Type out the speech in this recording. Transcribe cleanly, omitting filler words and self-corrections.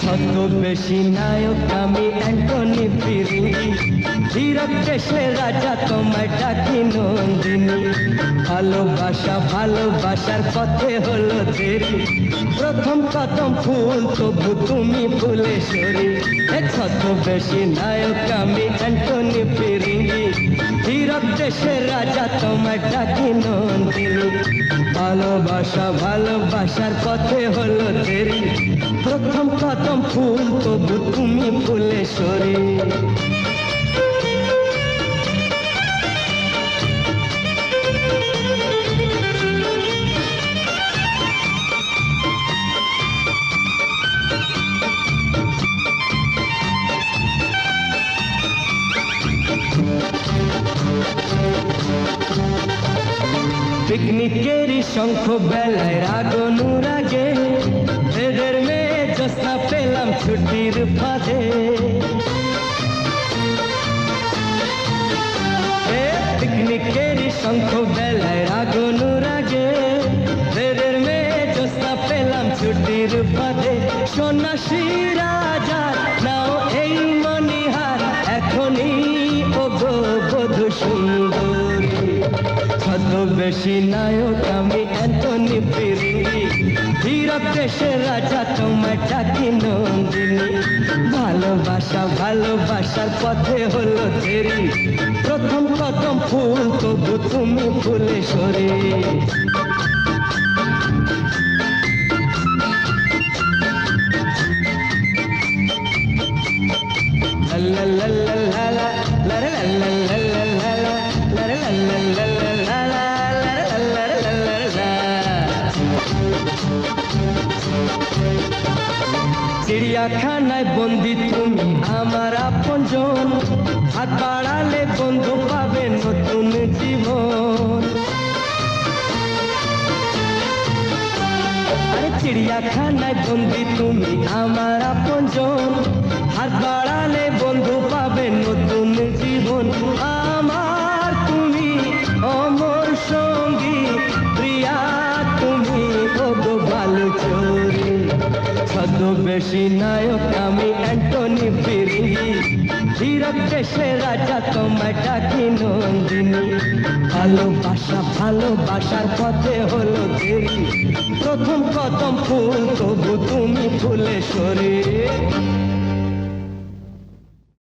ছদ্মবেশী নায়ক আমি অ্যান্টনি ফিরিঙ্গি, হীরক দেশের রাজা তোমায় ডাকি নন্দিনী। ভালোবাসা ভালোবাসার পথে হলো দেরি, প্রথম কদম ফুল তবু তুমি ফুলেশ্বরী। ছদ্মবেশী নায়ক আমি অ্যান্টনি ফিরিঙ্গি, হীরক দেশের রাজা তোমায় ডাকি নন্দিনী। ভালোবাসা ভালোবাসার পথে হলো দেরি, প্রথম কদম ফুল তবু তুমি ফুলেশ্বরী। পিকনিকেরই শঙ্খ বেলায় রাগনুর আগে, এদের মেয়ে জ্যোৎস্না পেলাম ছুটির ফাঁদে। পিকনিকেরই শঙ্খ বেলায় রাগনুর আগে, এদের মেয়ে জ্যোৎস্না পেলাম ছুটির ফাঁদে। সন্ন্যাসী রাজার নাও এই মণিহার, এখনই ও গো বধূ সুন্দরী। ছদ্মবেশী নায়ক আমি অ্যান্টনি ফিরিঙ্গি, হীরক দেশের রাজা তোমায় ডাকি নন্দিনী। ভালোবাসা ভালোবাসার পথে হলো দেরি, প্রথম কদম ফুল তবু তুমি ফুলেশ্বরী। লা লা লা লা লা লা লা লা লা লা লা লা লা লা। চিড়িয়াখানায় বন্দি তুমি আমার আপনজন, হাত বাড়ালে বন্ধু পাবে নতুন জীবন। আরে চিড়িয়াখানায় বন্দি তুমি আমার আপনজন, হাত বাড়ালে বন্ধু পাবে নতুন জীবন। আমার তুমি অমর সঙ্গী, প্রিয়া তুমি ওগো বালুচরী। ছদ্মবেশী নায়ক আমি অ্যান্টনি ফিরিঙ্গি, হীরক দেশের রাজা তোমায় ডাকি নন্দিনী। ভালোবাসা ভালোবাসার পথে হলো দেরি, প্রথম কদম ফুল তবু তুমি ফুলেশ্বরী।